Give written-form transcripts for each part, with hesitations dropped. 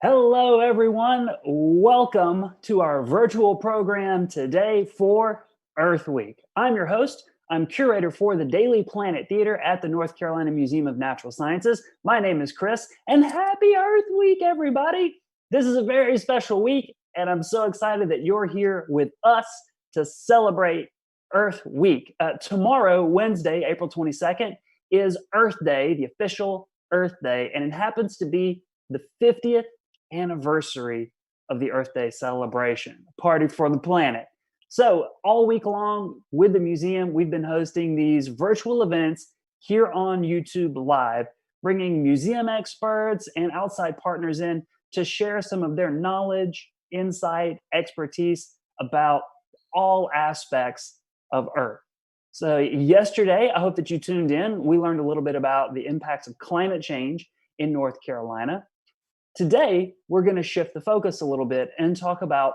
Hello, everyone. Welcome to our virtual program today for Earth Week. I'm your host. I'm curator for the Daily Planet Theater at the North Carolina Museum of Natural Sciences. My name is Chris, and happy Earth Week, everybody. This is a very special week, and I'm so excited that you're here with us to celebrate Earth Week. Tomorrow, Wednesday, April 22nd, is Earth Day, the official Earth Day, and it happens to be the 50th anniversary of the Earth Day celebration, a party for the planet. So, all week long with the museum, we've been hosting these virtual events here on YouTube Live, bringing museum experts and outside partners in to share some of their knowledge, insight, expertise about all aspects of Earth. So, yesterday, I hope that you tuned in. We learned a little bit about the impacts of climate change in North Carolina. Today, we're going to shift the focus a little bit and talk about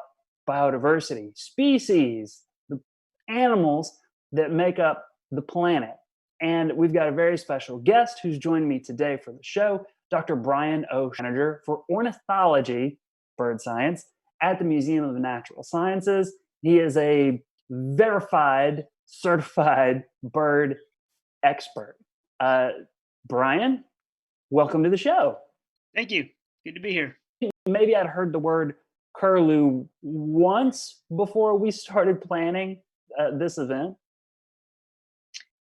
biodiversity, species, the animals that make up the planet. And we've got a very special guest who's joining me today for the show, Dr. Brian O. Manager for ornithology, bird science, at the Museum of the Natural Sciences. He is a verified, certified bird expert. Brian, welcome to the show. Thank you. Good to be here. Maybe I'd heard the word curlew once before we started planning this event.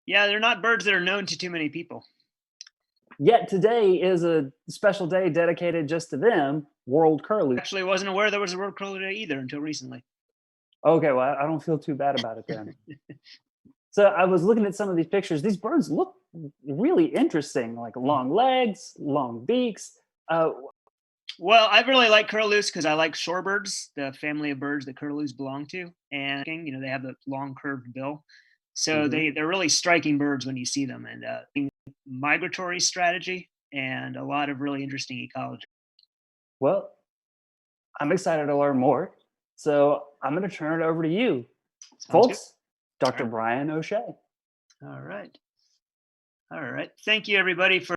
Yeah, they're not birds that are known to too many people. Yet today is a special day dedicated just to them, World Curlew. Actually, I wasn't aware there was a World Curlew Day either until recently. Okay, well, I don't feel too bad about it then. So I was looking at some of these pictures. These birds look really interesting, like long legs, long beaks. Well, I really like curlews because I like shorebirds, the family of birds that curlews belong to, and they have the long curved bill, so they're really striking birds when you see them, and migratory strategy and a lot of really interesting ecology. Well, I'm excited to learn more, so I'm going to turn it over to you, folks. Dr. Right. Brian O'Shea. All right. Thank you, everybody, for.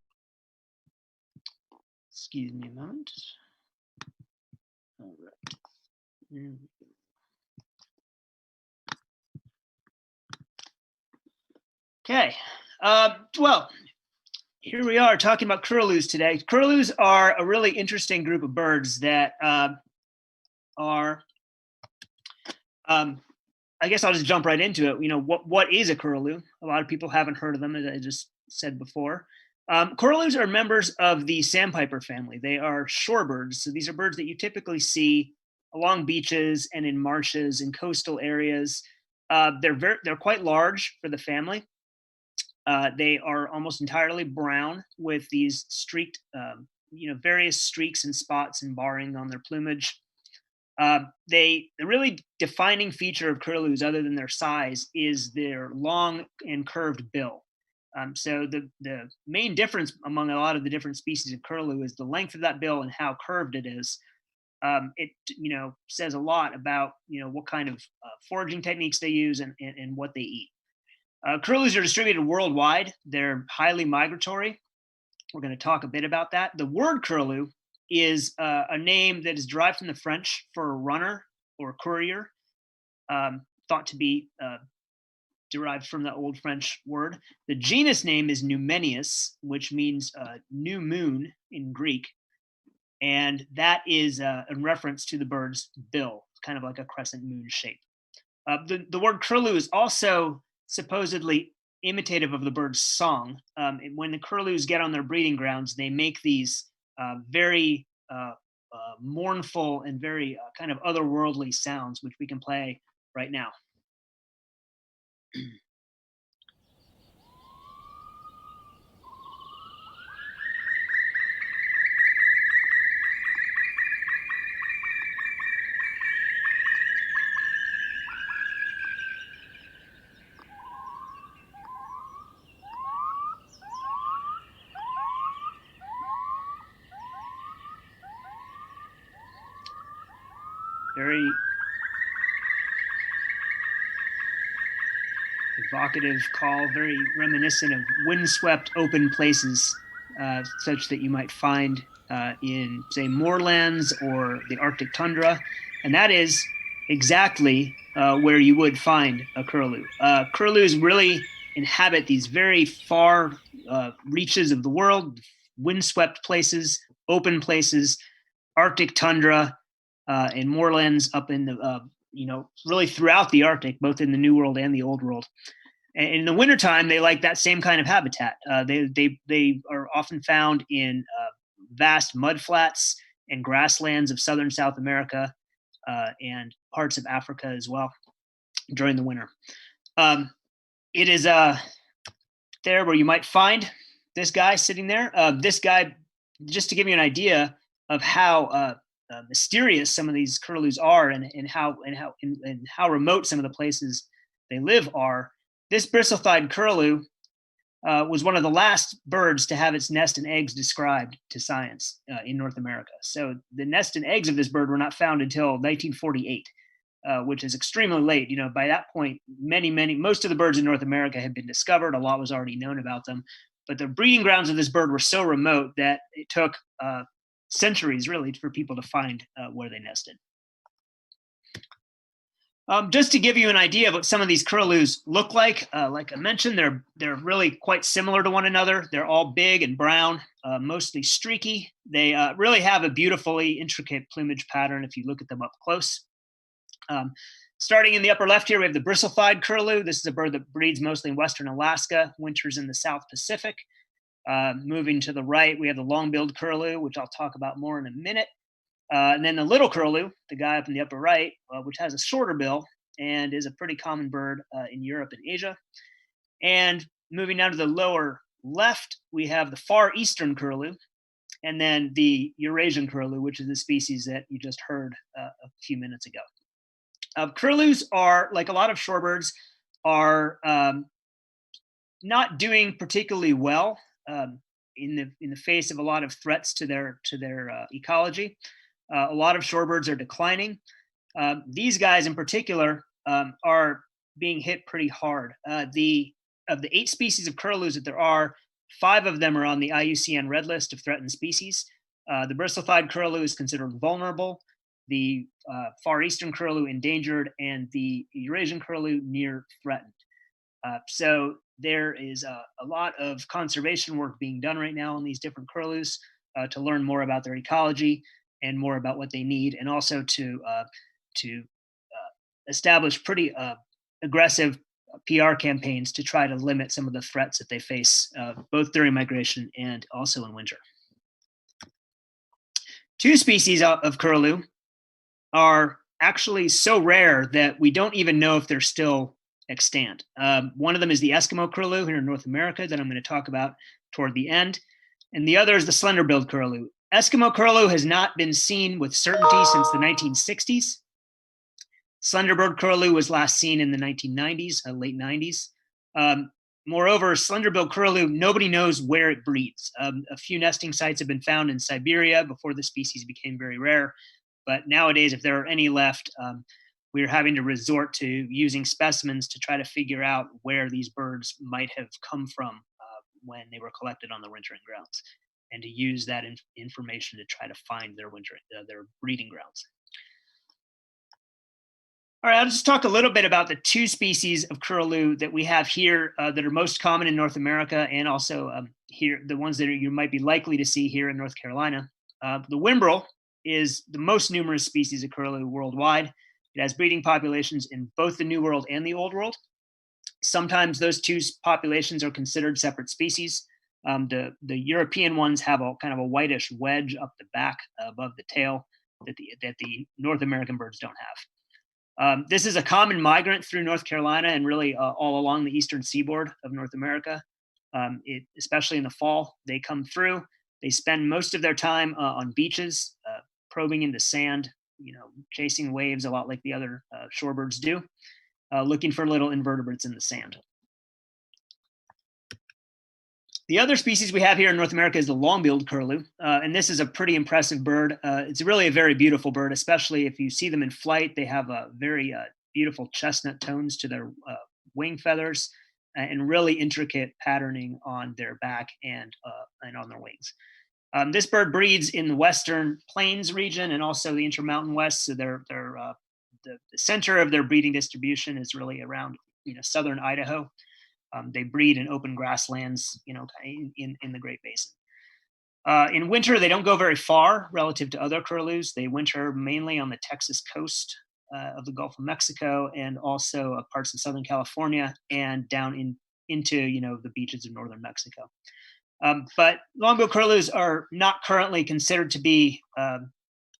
Excuse me a moment. All right. Okay. Well, here we are talking about curlews today. Curlews are a really interesting group of birds that are. I guess I'll just jump right into it. What is a curlew? A lot of people haven't heard of them, as I just said before. Curlews are members of the sandpiper family. They are shorebirds. So these are birds that you typically see along beaches and in marshes and coastal areas. They're quite large for the family. They are almost entirely brown with these streaked, various streaks and spots and barring on their plumage. The really defining feature of curlews, other than their size, is their long and curved bill. So the main difference among a lot of the different species of curlew is the length of that bill and how curved it is. It says a lot about what kind of foraging techniques they use and what they eat. Curlews are distributed worldwide. They're highly migratory. We're going to talk a bit about that. The word curlew is a name that is derived from the French for runner or courier, thought to be derived from the old French word. The genus name is NCMNS, which means new moon in Greek. And that is in reference to the bird's bill, kind of like a crescent moon shape. The word curlew is also supposedly imitative of the bird's song. When the curlews get on their breeding grounds, they make these very mournful and very kind of otherworldly sounds, which we can play right now. Very evocative call, very reminiscent of windswept open places such that you might find in, say, moorlands or the Arctic tundra, and that is exactly where you would find a curlew. Curlews really inhabit these very far reaches of the world, windswept places, open places, Arctic tundra, and moorlands up in the really throughout the Arctic, both in the New World and the Old World. And in the wintertime, they like that same kind of habitat. They are often found in vast mudflats and grasslands of southern South America and parts of Africa as well during the winter. It is there where you might find this guy sitting there. This guy, just to give you an idea of how mysterious some of these curlews are, and how remote some of the places they live are. This bristle-thighed curlew was one of the last birds to have its nest and eggs described to science in North America. So the nest and eggs of this bird were not found until 1948, which is extremely late. By that point, most of the birds in North America had been discovered. A lot was already known about them, but the breeding grounds of this bird were so remote that it took centuries, really, for people to find where they nested. Just to give you an idea of what some of these curlews look like I mentioned, they're really quite similar to one another. They're all big and brown, mostly streaky. They really have a beautifully intricate plumage pattern if you look at them up close. Starting in the upper left here, we have the bristle-thighed curlew. This is a bird that breeds mostly in western Alaska, winters in the South Pacific. Moving to the right, we have the long-billed curlew, which I'll talk about more in a minute. And then the little curlew, the guy up in the upper right, which has a shorter bill and is a pretty common bird in Europe and Asia. And moving down to the lower left, we have the far eastern curlew, and then the Eurasian curlew, which is the species that you just heard a few minutes ago. Curlews are, like a lot of shorebirds, are not doing particularly well in the face of a lot of threats to their ecology. A lot of shorebirds are declining. These guys in particular are being hit pretty hard. Of the 8 species of curlews that there are, 5 of them are on the IUCN Red List of threatened species. The bristle-thighed curlew is considered vulnerable, the far eastern curlew endangered, and the Eurasian curlew near threatened. So there is a lot of conservation work being done right now on these different curlews to learn more about their ecology and more about what they need, and also to establish pretty aggressive PR campaigns to try to limit some of the threats that they face, both during migration and also in winter. 2 species of curlew are actually so rare that we don't even know if they're still extant. One of them is the Eskimo Curlew here in North America that I'm going to talk about toward the end, and the other is the slender-billed curlew. Eskimo Curlew has not been seen with certainty since the 1960s. Slender-billed curlew was last seen in the 1990s, late 90s. Moreover, slender-billed curlew, nobody knows where it breeds. A few nesting sites have been found in Siberia before the species became very rare. But nowadays, if there are any left, we're having to resort to using specimens to try to figure out where these birds might have come from when they were collected on the wintering grounds, and to use that information to try to find their breeding grounds. All right, I'll just talk a little bit about the 2 species of curlew that we have here that are most common in North America, and also here, the ones that you might be likely to see here in North Carolina. The whimbrel is the most numerous species of curlew worldwide. It has breeding populations in both the New World and the Old World. Sometimes those 2 populations are considered separate species. The European ones have a kind of a whitish wedge up the back above the tail that the North American birds don't have. This is a common migrant through North Carolina and really all along the eastern seaboard of North America. Especially in the fall, they come through. They spend most of their time on beaches, probing into sand, chasing waves a lot like the other shorebirds do, looking for little invertebrates in the sand. The other species we have here in North America is the long-billed curlew, and this is a pretty impressive bird. It's really a very beautiful bird, especially if you see them in flight. They have a very beautiful chestnut tones to their wing feathers, and really intricate patterning on their back and on their wings. This bird breeds in the Western Plains region and also the Intermountain West. So the center of their breeding distribution is really around southern Idaho. They breed in open grasslands, in the Great Basin. In winter, they don't go very far relative to other curlews. They winter mainly on the Texas coast of the Gulf of Mexico and also parts of Southern California and down into the beaches of northern Mexico. But longbill curlews are not currently considered to be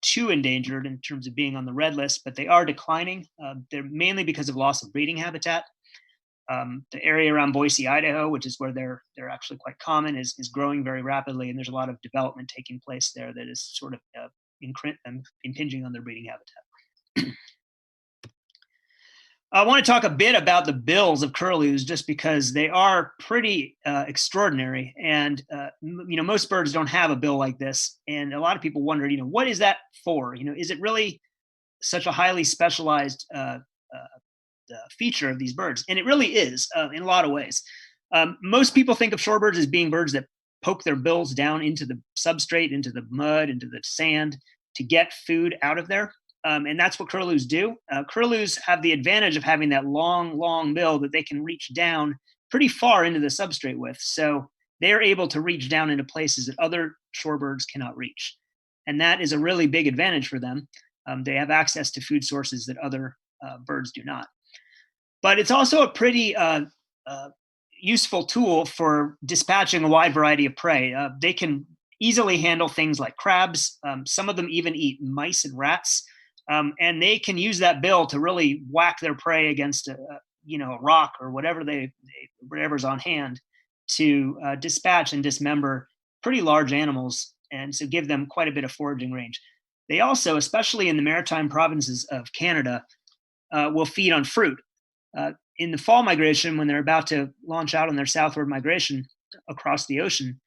too endangered in terms of being on the red list, but they are declining. They're mainly because of loss of breeding habitat. The area around Boise, Idaho, which is where they're actually quite common, is growing very rapidly, and there's a lot of development taking place there that is sort of impinging on their breeding habitat. I want to talk a bit about the bills of curlews, just because they are pretty extraordinary, and most birds don't have a bill like this, and a lot of people wonder, what is that for? Is it really such a highly specialized feature of these birds? And it really is in a lot of ways. Most people think of shorebirds as being birds that poke their bills down into the substrate, into the mud, into the sand to get food out of there. And that's what curlews do. Curlews have the advantage of having that long bill that they can reach down pretty far into the substrate with. So they're able to reach down into places that other shorebirds cannot reach. And that is a really big advantage for them. They have access to food sources that other birds do not. But it's also a pretty useful tool for dispatching a wide variety of prey. They can easily handle things like crabs. Some of them even eat mice and rats. And they can use that bill to really whack their prey against a rock or whatever's on hand to dispatch and dismember pretty large animals, and so give them quite a bit of foraging range. They also, especially in the maritime provinces of Canada, will feed on fruit. In the fall migration, when they're about to launch out on their southward migration across the ocean,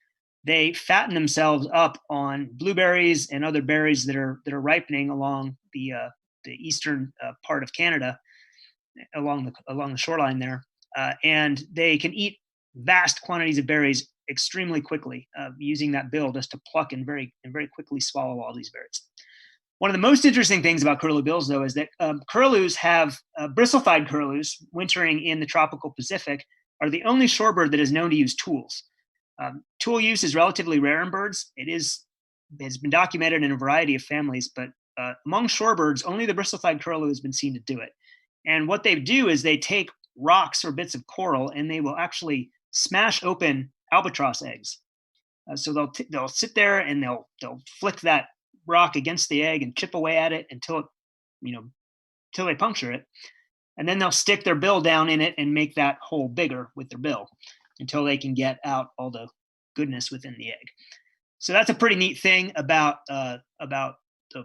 they fatten themselves up on blueberries and other berries that are ripening along the eastern part of Canada, along the shoreline there, and they can eat vast quantities of berries extremely quickly, using that bill just to pluck and very quickly swallow all these berries. One of the most interesting things about curlew bills, though, is that curlews have bristle-thighed curlews wintering in the tropical Pacific are the only shorebird that is known to use tools. Tool use is relatively rare in birds. Has been documented in a variety of families, but among shorebirds, only the bristle-thighed curlew has been seen to do it. And what they do is they take rocks or bits of coral and they will actually smash open albatross eggs. So they'll sit there and they'll flick that rock against the egg and chip away at it until they puncture it, and then they'll stick their bill down in it and make that hole bigger with their bill until they can get out all the goodness within the egg. So that's a pretty neat thing about the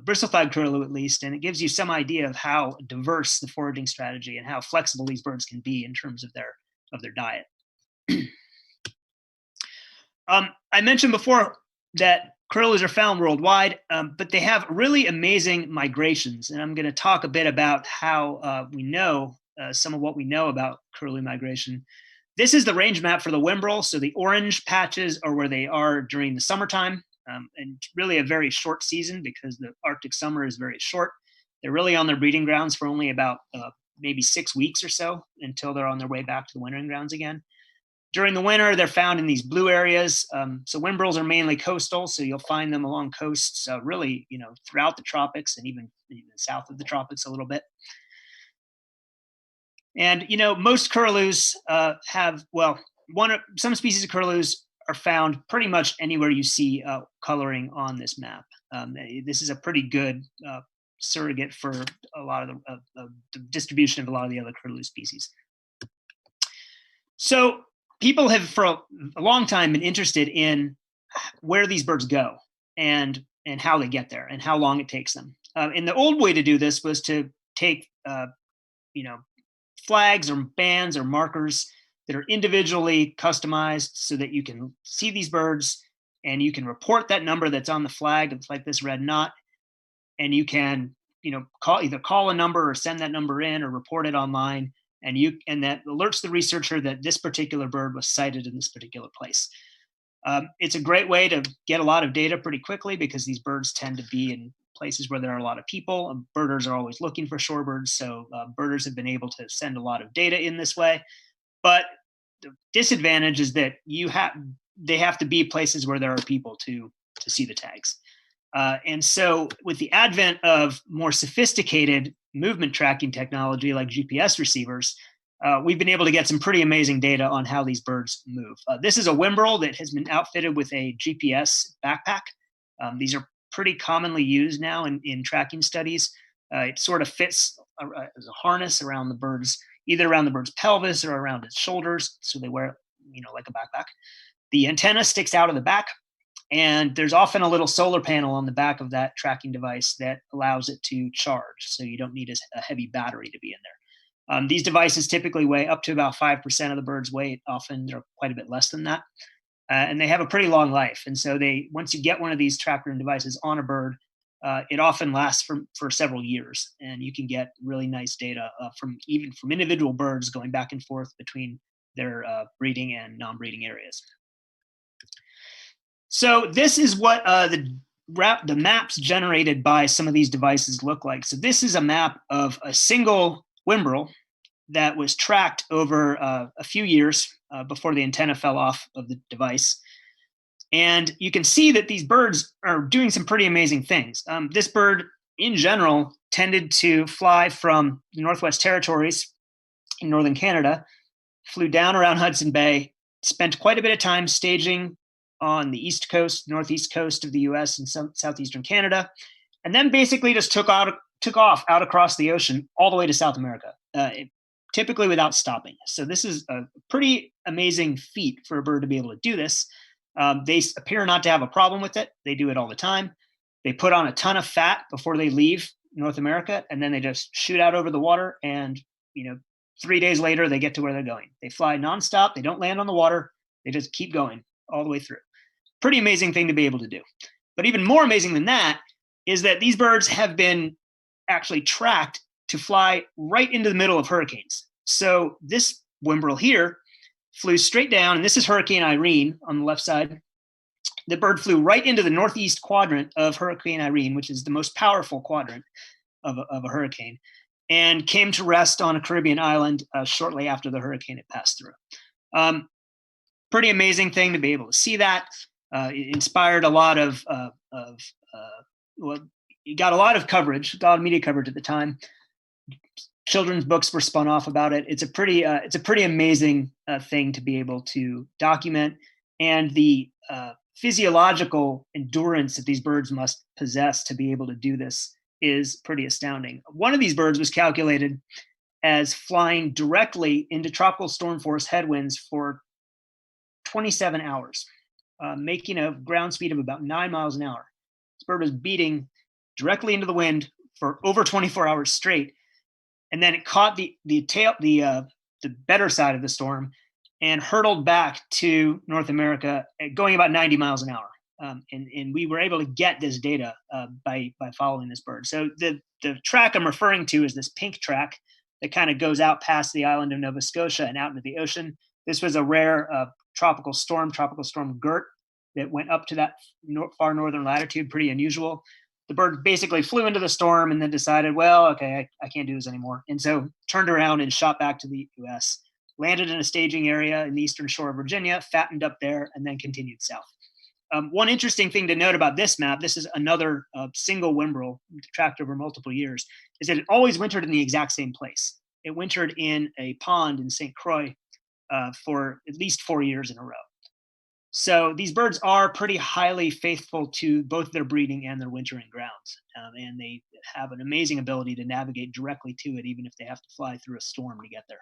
bristle-thighed curlew, at least, and it gives you some idea of how diverse the foraging strategy and how flexible these birds can be in terms of their diet. I mentioned before that curlews are found worldwide, but they have really amazing migrations. And I'm going to talk a bit about how we know some of what we know about curlew migration. This is the range map for the Whimbrel. So the orange patches are where they are during the summertime, and really a very short season because the Arctic summer is very short. They're really on their breeding grounds for only about maybe 6 weeks or so until they're on their way back to the wintering grounds again. During the winter, they're found in these blue areas. So Whimbrels are mainly coastal, so you'll find them along coasts, really, throughout the tropics and even south of the tropics a little bit. And most curlews have some species of curlews are found pretty much anywhere you see coloring on this map. This is a pretty good surrogate for a lot of the distribution of a lot of the other curlew species. So people have for a long time been interested in where these birds go and how they get there and how long it takes them. And the old way to do this was to take flags or bands or markers that are individually customized so that you can see these birds and you can report that number that's on the flag. It's like this red knot, and you can either call a number or send that number in or report it online. and that alerts the researcher that this particular bird was sighted in this particular place. It's a great way to get a lot of data pretty quickly because these birds tend to be in places where there are a lot of people. Birders are always looking for shorebirds, so birders have been able to send a lot of data in this way. But the disadvantage is that they have to be places where there are people to see the tags. And so with the advent of more sophisticated movement tracking technology like GPS receivers, we've been able to get some pretty amazing data on how these birds move. This is a whimbrel that has been outfitted with a GPS backpack. These are pretty commonly used now in tracking studies. It sort of fits as a harness around the bird's, either around the bird's pelvis or around its shoulders. So they wear it, like a backpack. The antenna sticks out of the back, and there's often a little solar panel on the back of that tracking device that allows it to charge. So you don't need a heavy battery to be in there. These devices typically weigh up to about 5% of the bird's weight. Often they're quite a bit less than that. And they have a pretty long life. And so once you get one of these tracking devices on a bird, it often lasts for several years. And you can get really nice data from individual birds going back and forth between their breeding and non-breeding areas. So this is what the maps generated by some of these devices look like. So this is a map of a single whimbrel that was tracked over a few years before the antenna fell off of the device. And you can see that these birds are doing some pretty amazing things. This bird, in general, tended to fly from the Northwest Territories in northern Canada, flew down around Hudson Bay, spent quite a bit of time staging on the east coast, northeast coast of the US and southeastern Canada, and then basically just took off out across the ocean all the way to South America, typically without stopping. So this is a pretty amazing feat for a bird to be able to do this. They appear not to have a problem with it. They do it all the time. They put on a ton of fat before they leave North America, and then they just shoot out over the water, and 3 days later, they get to where they're going. They fly nonstop. They don't land on the water. They just keep going all the way through. Pretty amazing thing to be able to do. But even more amazing than that is that these birds have been actually tracked to fly right into the middle of hurricanes. So this whimbrel here flew straight down, and this is Hurricane Irene on the left side. The bird flew right into the northeast quadrant of Hurricane Irene, which is the most powerful quadrant of a hurricane, and came to rest on a Caribbean island shortly after the hurricane had passed through. Pretty amazing thing to be able to see that. It inspired a lot of you got a lot of coverage, a lot of media coverage at the time. Children's books were spun off about it. It's a pretty amazing thing to be able to document, and the physiological endurance that these birds must possess to be able to do this is pretty astounding. One of these birds was calculated as flying directly into tropical storm force headwinds for 27 hours, making a ground speed of about 9 miles an hour. This bird was beating directly into the wind for over 24 hours straight, and then it caught the better side of the storm and hurtled back to North America, going about 90 miles an hour. And we were able to get this data by following this bird. So the track I'm referring to is this pink track that kind of goes out past the island of Nova Scotia and out into the ocean. This was a rare tropical storm Gert, that went up to that far northern latitude, pretty unusual. The bird basically flew into the storm and then decided, well, okay, I can't do this anymore. And so turned around and shot back to the US, landed in a staging area in the eastern shore of Virginia, fattened up there, and then continued south. One interesting thing to note about this map, this is another single whimbrel tracked over multiple years, is that it always wintered in the exact same place. It wintered in a pond in St. Croix for at least 4 years in a row. So these birds are pretty highly faithful to both their breeding and their wintering grounds. And they have an amazing ability to navigate directly to it, even if they have to fly through a storm to get there.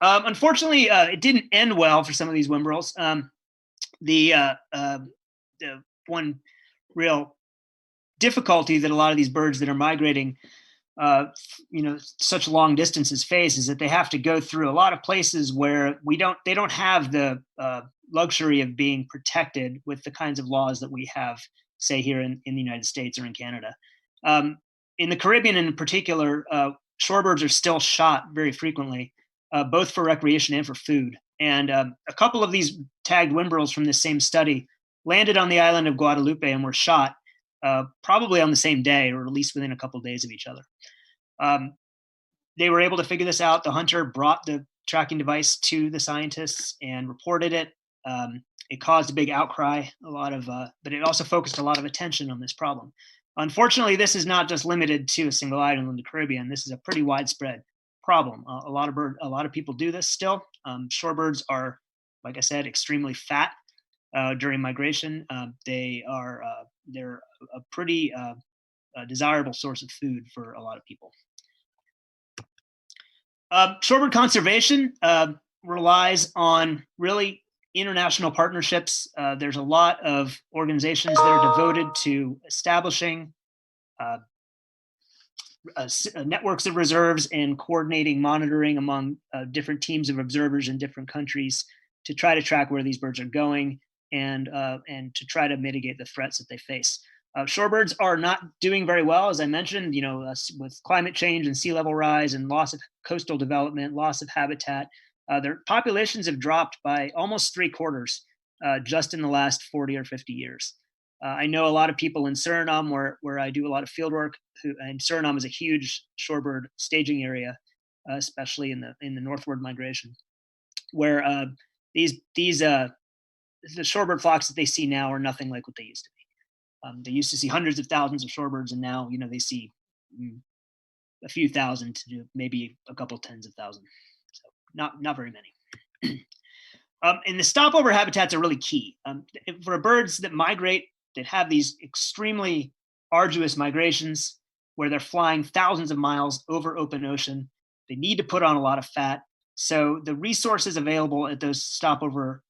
Unfortunately, it didn't end well for some of these whimbrels. The one real difficulty that a lot of these birds that are migrating such long distances face is that they have to go through a lot of places where they don't have the luxury of being protected with the kinds of laws that we have, say, here in the United States or in Canada. In the Caribbean in particular, shorebirds are still shot very frequently, both for recreation and for food. And a couple of these tagged whimbrels from this same study landed on the island of Guadalupe and were shot probably on the same day, or at least within a couple of days of each other. They were able to figure this out. The hunter brought the tracking device to the scientists and reported it. It caused a big outcry, but it also focused a lot of attention on this problem. Unfortunately, this is not just limited to a single island in the Caribbean. This is a pretty widespread problem. A lot of people do this still. Shorebirds are, like I said, extremely fat during migration. They're a pretty desirable source of food for a lot of people. Shorebird conservation relies on really international partnerships. There's a lot of organizations that are devoted to establishing networks of reserves and coordinating monitoring among different teams of observers in different countries to try to track where these birds are going and to try to mitigate the threats that they face. Shorebirds are not doing very well, as I mentioned, with climate change and sea level rise and loss of coastal development, loss of habitat. Their populations have dropped by almost 3/4 just in the last 40 or 50 years. I know a lot of people in Suriname, where I do a lot of field work, and Suriname is a huge shorebird staging area, especially in the northward migration, where the shorebird flocks that they see now are nothing like what they used to be. They used to see hundreds of thousands of shorebirds, and now they see a few thousand to maybe a couple tens of thousands. So not very many. And the stopover habitats are really key for birds that migrate, that have these extremely arduous migrations where they're flying thousands of miles over open ocean. They need to put on a lot of fat. So the resources available at those stopover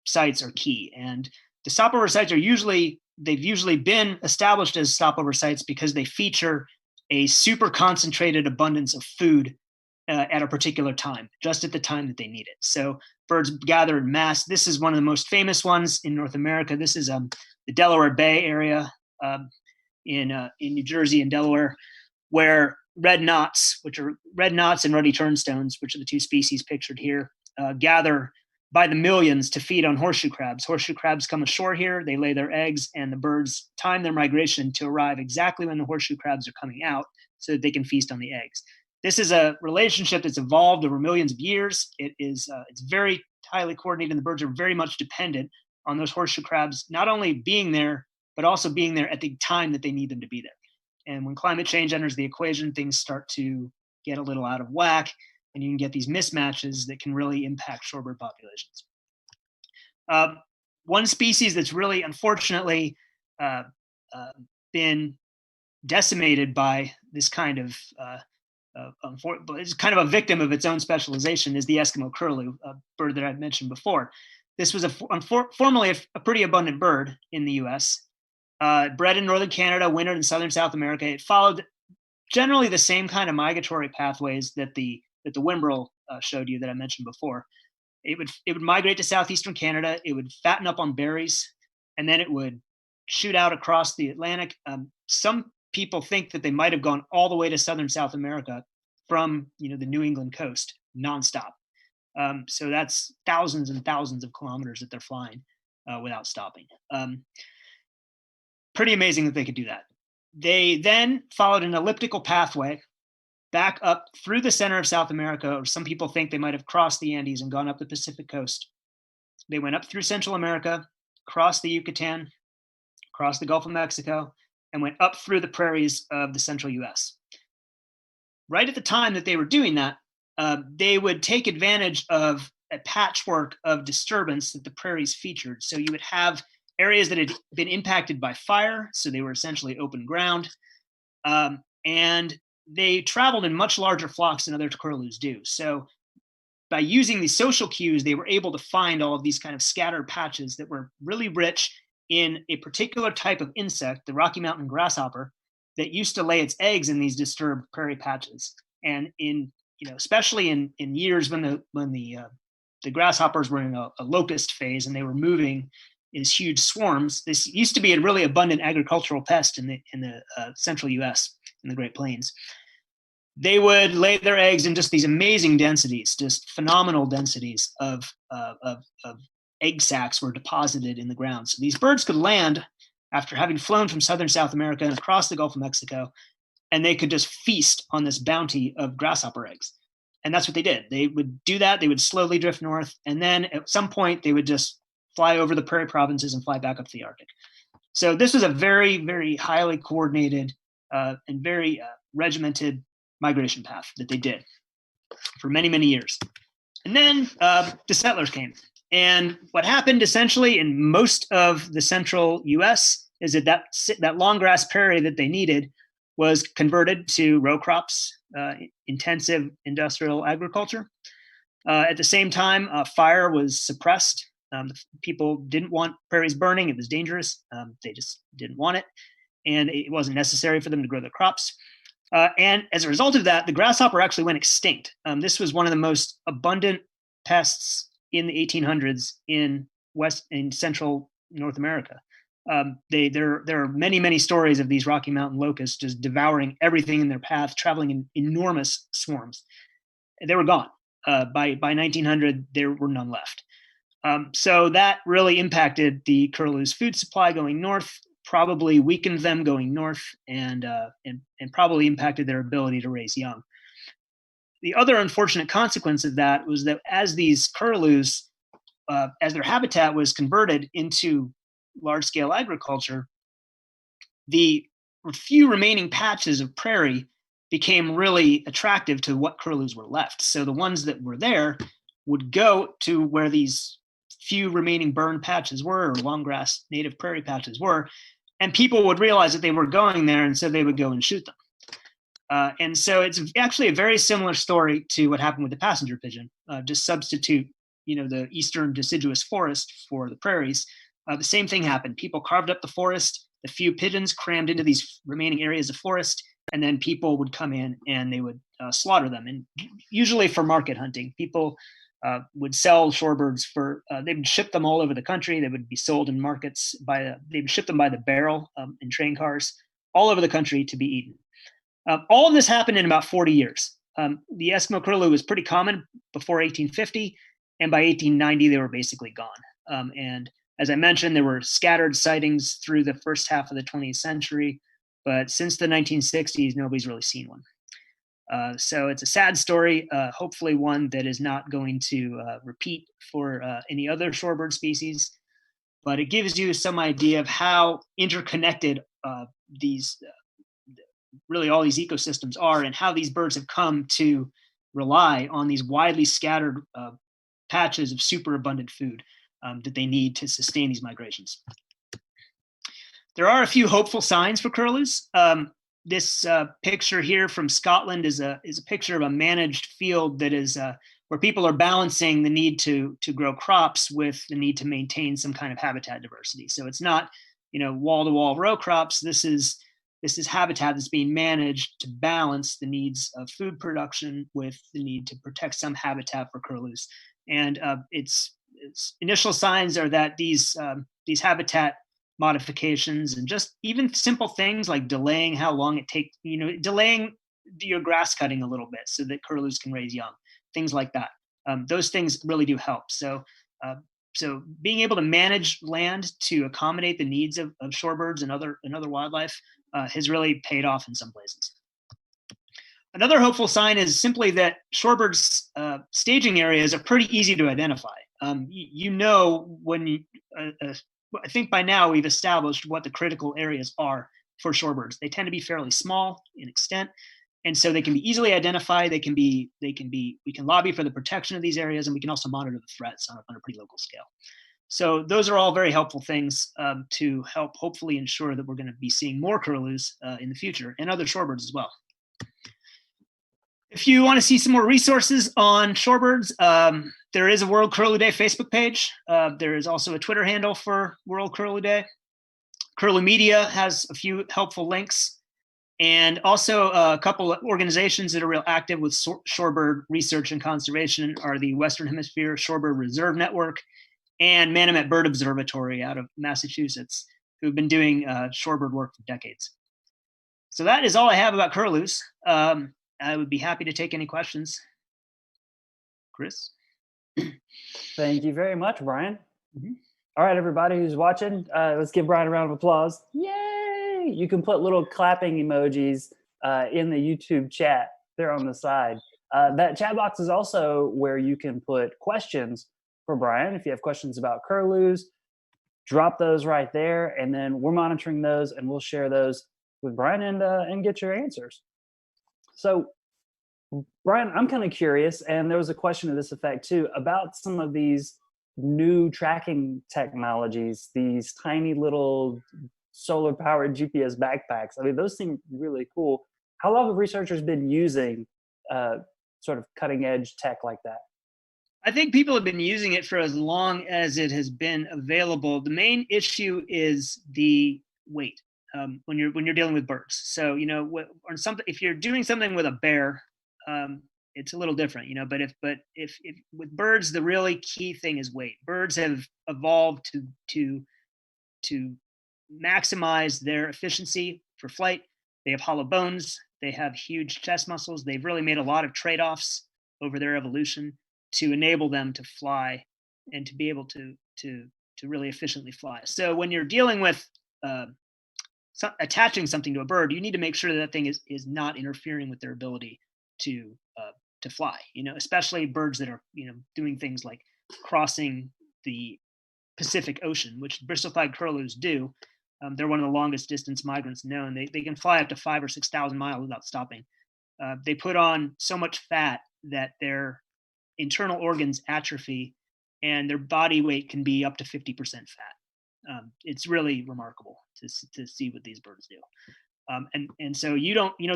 sites are key. And the stopover sites they've usually been established as stopover sites because they feature a super concentrated abundance of food at a particular time, just at the time that they need it. So birds gather in mass. This is one of the most famous ones in North America. This is the Delaware Bay area in New Jersey and Delaware, where red knots and ruddy turnstones, which are the two species pictured here, gather by the millions to feed on horseshoe crabs. Horseshoe crabs come ashore here, they lay their eggs, and the birds time their migration to arrive exactly when the horseshoe crabs are coming out so that they can feast on the eggs. This is a relationship that's evolved over millions of years. It's very highly coordinated, and the birds are very much dependent on those horseshoe crabs not only being there, but also being there at the time that they need them to be there. And when climate change enters the equation, things start to get a little out of whack, and you can get these mismatches that can really impact shorebird populations. One species that's really, unfortunately, been decimated by this kind of, it's kind of a victim of its own specialization, is the Eskimo Curlew, a bird that I've mentioned before. This was formerly a pretty abundant bird in the US. Bred in northern Canada, wintered in southern South America. It followed generally the same kind of migratory pathways that the whimbrel showed you that I mentioned before. It would migrate to southeastern Canada. It would fatten up on berries, and then it would shoot out across the Atlantic. Some people think that they might have gone all the way to southern South America from the New England coast nonstop. So that's thousands and thousands of kilometers that they're flying without stopping. Pretty amazing that they could do that. They then followed an elliptical pathway back up through the center of South America, or some people think they might have crossed the Andes and gone up the Pacific coast. They went up through Central America, crossed the Yucatan, crossed the Gulf of Mexico, and went up through the prairies of the central US. Right at the time that they were doing that, they would take advantage of a patchwork of disturbance that the prairies featured. So you would have areas that had been impacted by fire, so they were essentially open ground, and they traveled in much larger flocks than other curlews do. So by using these social cues, they were able to find all of these kind of scattered patches that were really rich in a particular type of insect, the Rocky Mountain grasshopper, that used to lay its eggs in these disturbed prairie patches. And especially in years when the grasshoppers were in a locust phase and they were moving in huge swarms, this used to be a really abundant agricultural pest in the central U.S. in the Great Plains. they would lay their eggs in just these amazing densities, just phenomenal densities of egg sacs were deposited in the ground. So these birds could land after having flown from southern South America and across the Gulf of Mexico, and they could just feast on this bounty of grasshopper eggs. And that's what they did. They would do that. They would slowly drift north. And then at some point, they would just fly over the prairie provinces and fly back up to the Arctic. So this was a very, very highly coordinated and very regimented migration path that they did for many, many years. And then the settlers came. And what happened essentially in most of the central US is that long grass prairie that they needed was converted to row crops, intensive industrial agriculture. At the same time, fire was suppressed. People didn't want prairies burning. It was dangerous. They just didn't want it. And it wasn't necessary for them to grow their crops. And as a result of that, the grasshopper actually went extinct. This was one of the most abundant pests in the 1800s in central North America. There are many, many stories of these Rocky Mountain locusts just devouring everything in their path, traveling in enormous swarms. They were gone. By 1900, there were none left. So that really impacted the curlew's food supply going north, probably weakened them going north, and probably impacted their ability to raise young. The other unfortunate consequence of that was that as these curlews, as their habitat was converted into large-scale agriculture, the few remaining patches of prairie became really attractive to what curlews were left. So the ones that were there would go to where these few remaining burned patches were, or long grass native prairie patches were, and people would realize that they were going there, and so they would go and shoot them. And so it's actually a very similar story to what happened with the passenger pigeon. Just substitute, the eastern deciduous forest for the prairies. The same thing happened. People carved up the forest. The few pigeons crammed into these remaining areas of forest, and then people would come in and they would slaughter them. And usually for market hunting, people would sell shorebirds they would ship them all over the country. They would be sold in markets they would ship them by the barrel in train cars all over the country to be eaten. All of this happened in about 40 years. The Eskimo curlew was pretty common before 1850, and by 1890, they were basically gone. And as I mentioned, there were scattered sightings through the first half of the 20th century, but since the 1960s, nobody's really seen one. So it's a sad story, hopefully one that is not going to repeat for any other shorebird species, but it gives you some idea of how interconnected really all these ecosystems are, and how these birds have come to rely on these widely scattered patches of super abundant food that they need to sustain these migrations. There are a few hopeful signs for curlews. This picture here from Scotland is a picture of a managed field that is where people are balancing the need to grow crops with the need to maintain some kind of habitat diversity. So it's not, wall-to-wall row crops. This is habitat that's being managed to balance the needs of food production with the need to protect some habitat for curlews. And its initial signs are that these habitat modifications and just even simple things like delaying how long it takes, delaying your grass cutting a little bit so that curlews can raise young, things like that. Those things really do help. So being able to manage land to accommodate the needs of shorebirds and other wildlife has really paid off in some places. Another hopeful sign is simply that shorebirds' staging areas are pretty easy to identify. I think by now we've established what the critical areas are for shorebirds. They tend to be fairly small in extent, and so they can be easily identified. We can lobby for the protection of these areas, and we can also monitor the threats on a pretty local scale. So those are all very helpful things to help hopefully ensure that we're going to be seeing more curlews in the future, and other shorebirds as well. If you want to see some more resources on shorebirds, there is a World Curlew Day Facebook page. There is also a Twitter handle for World Curlew Day. Curlew Media has a few helpful links, and also a couple of organizations that are real active with shorebird research and conservation are the Western Hemisphere Shorebird Reserve Network and Manomet Bird Observatory out of Massachusetts, who've been doing shorebird work for decades. So that is all I have about curlews. I would be happy to take any questions. Chris? Thank you very much, Brian. Mhm. All right, everybody who's watching, let's give Brian a round of applause. Yay! You can put little clapping emojis in the YouTube chat there on the side. That chat box is also where you can put questions for Brian. If you have questions about curlews, drop those right there, and then we're monitoring those, and we'll share those with Brian and get your answers. So, Brian, I'm kind of curious, and there was a question to this effect too about some of these new tracking technologies, these tiny little solar powered GPS backpacks. I mean, those seem really cool. How long have researchers been using sort of cutting edge tech like that? I think people have been using it for as long as it has been available. The main issue is the weight when you're dealing with birds. So on something, if you're doing something with a bear, it's a little different, But if with birds, the really key thing is weight. Birds have evolved to maximize their efficiency for flight. They have hollow bones. They have huge chest muscles. They've really made a lot of trade-offs over their evolution to enable them to fly and to be able to really efficiently fly. So when you're dealing with attaching something to a bird, you need to make sure that that thing is not interfering with their ability to fly. Especially birds that are doing things like crossing the Pacific Ocean, which bristlecide curlews do. They're one of the longest distance migrants known. They can fly up to 5,000 or 6,000 miles without stopping. They put on so much fat that their internal organs atrophy, and their body weight can be up to 50% fat. It's really remarkable to see what these birds do. And so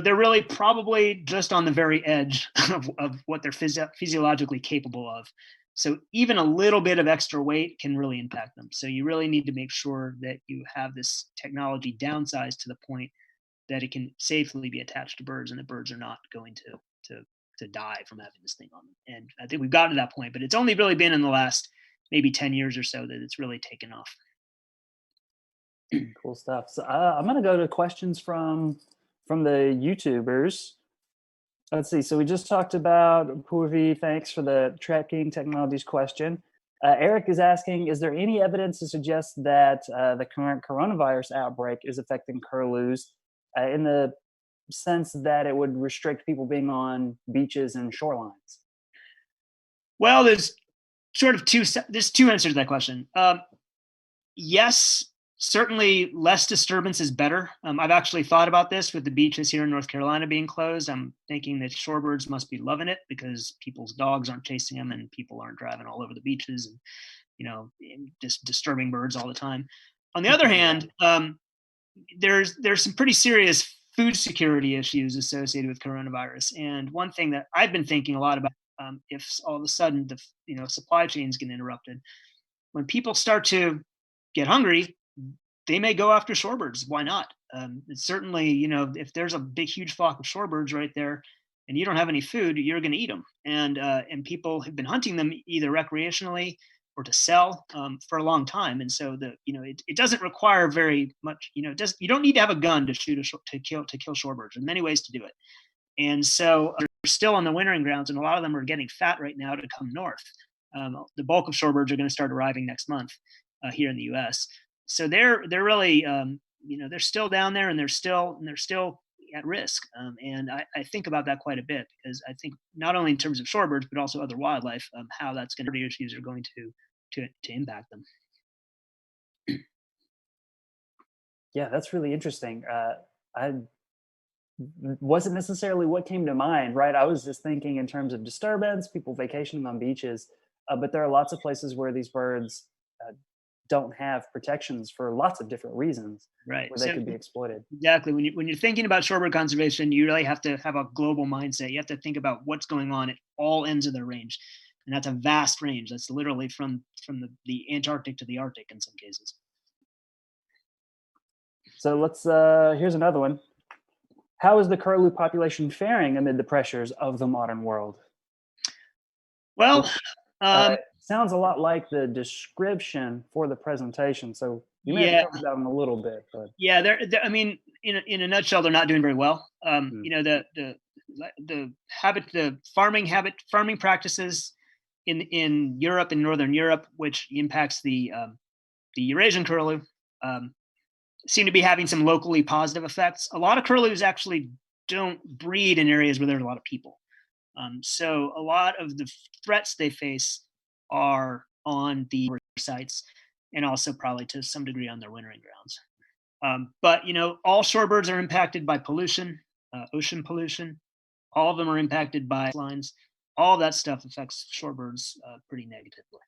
they're really probably just on the very edge of what they're physiologically capable of. So even a little bit of extra weight can really impact them. So you really need to make sure that you have this technology downsized to the point that it can safely be attached to birds, and the birds are not going to die from having this thing on them. And I think we've gotten to that point, but it's only really been in the last maybe 10 years or so that it's really taken off. Cool stuff. So I'm going to go to questions from the YouTubers. Let's see. So we just talked about Purvi. Thanks for the tracking technologies question. Eric is asking, is there any evidence to suggest that the current coronavirus outbreak is affecting curlews in the sense that it would restrict people being on beaches and shorelines? Well, there's there's two answers to that question. Yes, certainly less disturbance is better. I've actually thought about this with the beaches here in North Carolina being closed. I'm thinking that shorebirds must be loving it because people's dogs aren't chasing them and people aren't driving all over the beaches and just disturbing birds all the time. On the other hand, there's some pretty serious food security issues associated with coronavirus. And one thing that I've been thinking a lot about, if all of a sudden the supply chains get interrupted, when people start to get hungry, they may go after shorebirds. Why not? It's certainly, if there's a big, huge flock of shorebirds right there, and you don't have any food, you're going to eat them. And people have been hunting them either recreationally or to sell for a long time. And so it doesn't require very much. You don't need to have a gun to kill shorebirds. There are many ways to do it. And so they're still on the wintering grounds, and a lot of them are getting fat right now to come north. The bulk of shorebirds are going to start arriving next month here in the U.S. So they're really they're still down there, and they're still at risk. And I think about that quite a bit because I think not only in terms of shorebirds but also other wildlife, how that's going to issues are going to impact them. Yeah, that's really interesting. I wasn't necessarily what came to mind, right? I was just thinking in terms of disturbance, people vacationing on beaches, but there are lots of places where these birds don't have protections for lots of different reasons, right? Where they could be exploited. Exactly. When you're thinking about shorebird conservation, you really have to have a global mindset. You have to think about what's going on at all ends of their range, and that's a vast range. That's literally from the Antarctic to the Arctic in some cases. So here's another one. How is the curlew population faring amid the pressures of the modern world? Well, sounds a lot like the description for the presentation. So you may have covered that in a little bit, but yeah, they're I mean, in a nutshell, they're not doing very well. The farming practices in Europe and Northern Europe, which impacts the Eurasian curlew, seem to be having some locally positive effects. A lot of curlews actually don't breed in areas where there's a lot of people. So a lot of the threats they face are on the sites and also probably to some degree on their wintering grounds. But all shorebirds are impacted by pollution, ocean pollution. All of them are impacted by lines. All of that stuff affects shorebirds pretty negatively.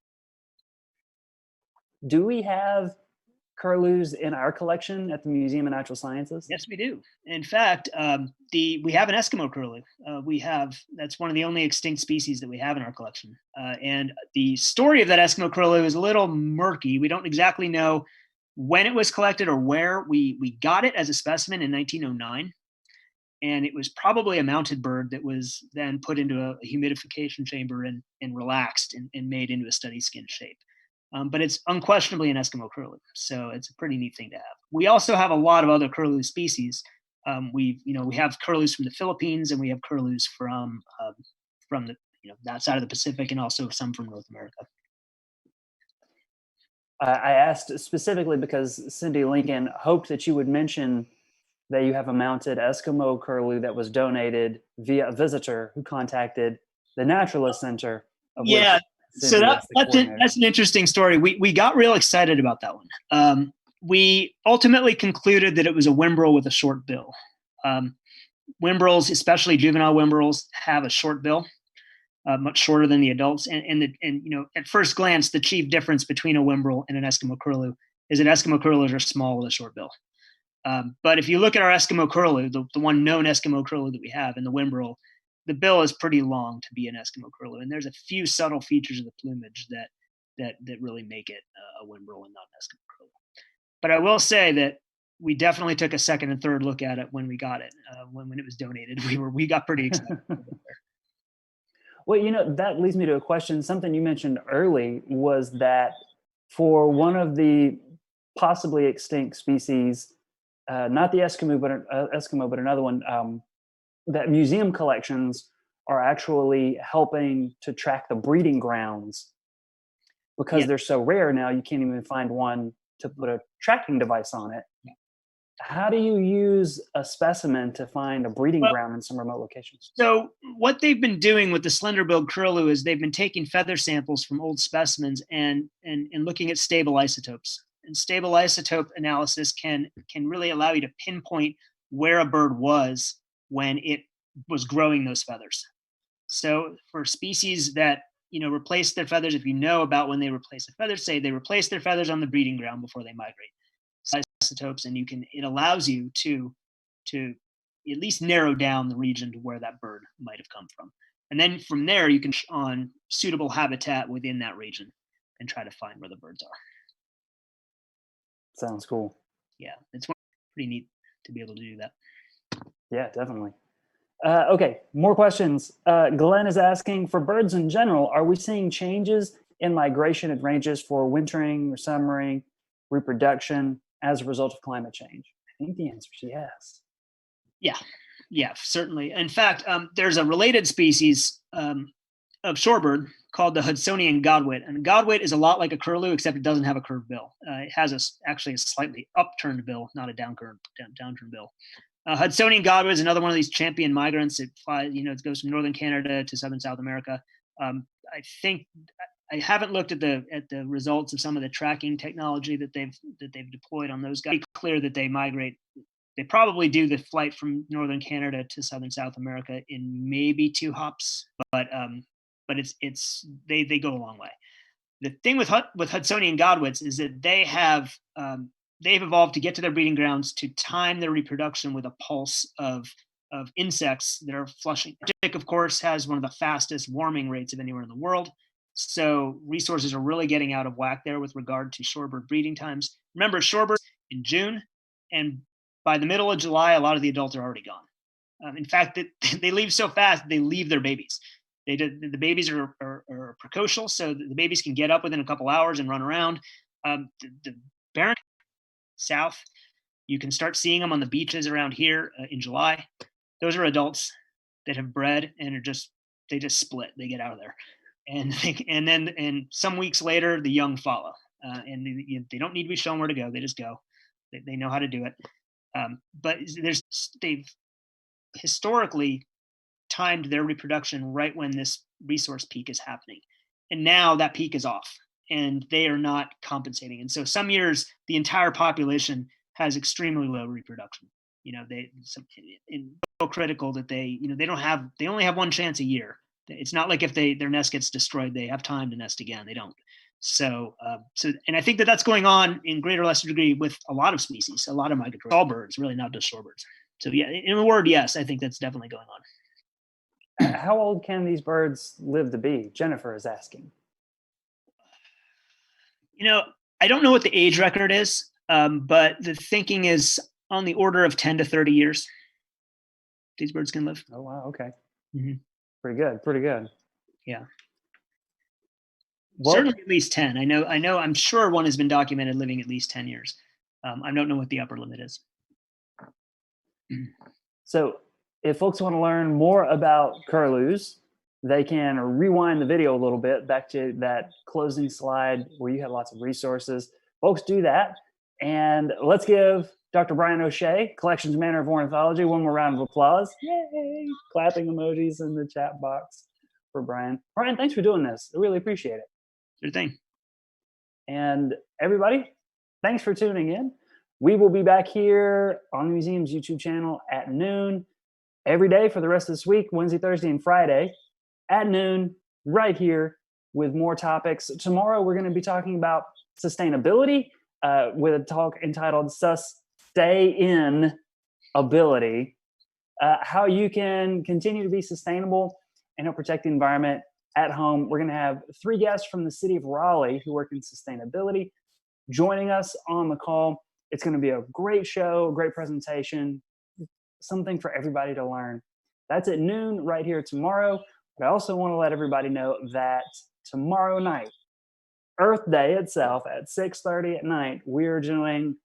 Do we have curlews in our collection at the Museum of Natural Sciences? Yes, we do. In fact, we have an Eskimo curlew. That's one of the only extinct species that we have in our collection. And the story of that Eskimo curlew is a little murky. We don't exactly know when it was collected or where. We got it as a specimen in 1909. And it was probably a mounted bird that was then put into a humidification chamber and relaxed and made into a study skin shape. But it's unquestionably an Eskimo curlew, so it's a pretty neat thing to have. We also have a lot of other curlew species. We have curlews from the Philippines, and we have curlews from the that side of the Pacific, and also some from North America. I asked specifically because Cindy Lincoln hoped that you would mention that you have a mounted Eskimo curlew that was donated via a visitor who contacted the Naturalist Center. Yeah, so that's an interesting story. We got real excited about that one. We ultimately concluded that it was a whimbrel with a short bill. Whimbrels, especially juvenile whimbrels, have a short bill, much shorter than the adults. And at first glance, the chief difference between a whimbrel and an Eskimo curlew is that Eskimo curlews are small with a short bill. But if you look at our Eskimo curlew, the one known Eskimo curlew that we have, and the whimbrel, the bill is pretty long to be an Eskimo curlew, and there's a few subtle features of the plumage that really make it a whimbrel and not an Eskimo curlew. But I will say that we definitely took a second and third look at it when we got it. When it was donated, we got pretty excited. Well, that leads me to a question. Something you mentioned early was that for one of the possibly extinct species, not the Eskimo, but another one, that museum collections are actually helping to track the breeding grounds because they're so rare now. You can't even find one to put a tracking device on it. Yeah. How do you use a specimen to find a breeding ground in some remote locations? So what they've been doing with the slender-billed curlew is they've been taking feather samples from old specimens and looking at stable isotopes. And stable isotope analysis can really allow you to pinpoint where a bird was when it was growing those feathers. So for species that replace their feathers, if you know about when they replace their feathers, say they replace their feathers on the breeding ground before they migrate, isotopes, and it allows you to at least narrow down the region to where that bird might have come from. And then from there, you can on suitable habitat within that region and try to find where the birds are. Sounds cool. Yeah, it's pretty neat to be able to do that. Yeah, definitely. Okay, more questions. Glenn is asking, for birds in general, are we seeing changes in migration and ranges for wintering or summering, reproduction as a result of climate change? I think the answer is yes. Yeah, certainly. In fact, there's a related species of shorebird called the Hudsonian godwit. And godwit is a lot like a curlew, except it doesn't have a curved bill. It has actually a slightly upturned bill, not a downturned bill. Hudsonian godwit is another one of these champion migrants. It flies, it goes from northern Canada to southern South America. I think I haven't looked at the results of some of the tracking technology that they've deployed on those guys. It's clear that they migrate. They probably do the flight from northern Canada to southern South America in maybe 2 hops, but they go a long way. The thing with Hudsonian godwits is that they've evolved to get to their breeding grounds to time their reproduction with a pulse of insects that are flushing. Arctic, of course, has one of the fastest warming rates of anywhere in the world. So resources are really getting out of whack there with regard to shorebird breeding times. Remember, shorebirds in June, and by the middle of July, a lot of the adults are already gone. In fact, they leave so fast, they leave their babies. The babies are precocial, so the babies can get up within a couple hours and run around. The barren south, you can start seeing them on the beaches around here in July. Those are adults. that have bred and they just split. They get out of there, and and some weeks later the young follow, and they don't need to be shown where to go. They just go. They know how to do it. But they've historically timed their reproduction right when this resource peak is happening, and now that peak is off, and they are not compensating. And so some years the entire population has extremely low reproduction. So critical that they only have one chance a year. It's not like if their nest gets destroyed, they have time to nest again. They don't. So, and I think that's going on in greater or lesser degree with a lot of species, a lot of migratory, all birds, really, not just shorebirds. So yeah, in a word, yes, I think that's definitely going on. How old can these birds live to be? Jennifer is asking. I don't know what the age record is, but the thinking is on the order of 10 to 30 years. These birds can live. Oh, wow. Okay. Mm-hmm. Pretty good. Pretty good. Yeah. Well, certainly at least 10. I'm sure one has been documented living at least 10 years. I don't know what the upper limit is. So if folks want to learn more about curlews, they can rewind the video a little bit back to that closing slide where you had lots of resources. Folks, do that. And let's give Dr. Brian O'Shea, Collections Manager of Ornithology, one more round of applause. Yay! Clapping emojis in the chat box for Brian. Brian, thanks for doing this. I really appreciate it. Sure thing. And everybody, thanks for tuning in. We will be back here on the museum's YouTube channel at noon every day for the rest of this week, Wednesday, Thursday, and Friday at noon, right here with more topics. Tomorrow, we're going to be talking about sustainability with a talk entitled Sustainability, how you can continue to be sustainable and help protect the environment at home. We're going to have 3 guests from the city of Raleigh who work in sustainability joining us on the call. It's going to be a great show, great presentation, something for everybody to learn. That's at noon right here tomorrow. But I also want to let everybody know that tomorrow night, Earth Day itself at 6:30 at night, we're doing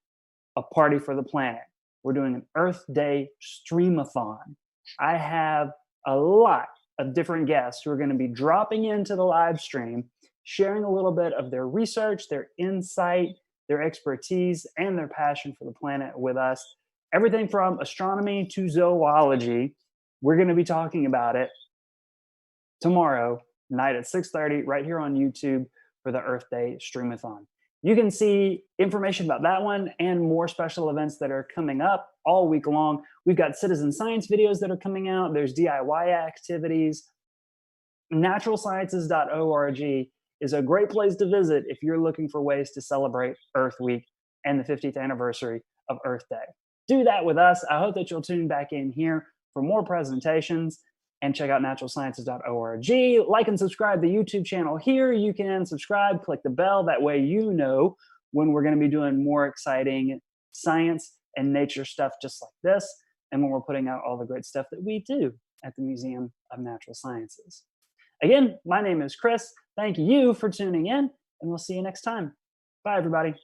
a party for the planet. We're doing an Earth Day streamathon. I have a lot of different guests who are going to be dropping into the live stream, sharing a little bit of their research, their insight, their expertise, and their passion for the planet with us. Everything from astronomy to zoology. We're going to be talking about it tomorrow night at 6:30 right here on YouTube for the Earth Day Streamathon. You can see information about that one and more special events that are coming up all week long. We've got citizen science videos that are coming out. There's DIY activities. Naturalsciences.org is a great place to visit if you're looking for ways to celebrate Earth Week and the 50th anniversary of Earth Day. Do that with us. I hope that you'll tune back in here for more presentations and check out naturalsciences.org. Like and subscribe to the YouTube channel here. You can subscribe, click the bell. That way you know when we're going to be doing more exciting science and nature stuff just like this, and when we're putting out all the great stuff that we do at the Museum of Natural Sciences. Again, my name is Chris. Thank you for tuning in, and we'll see you next time. Bye, everybody.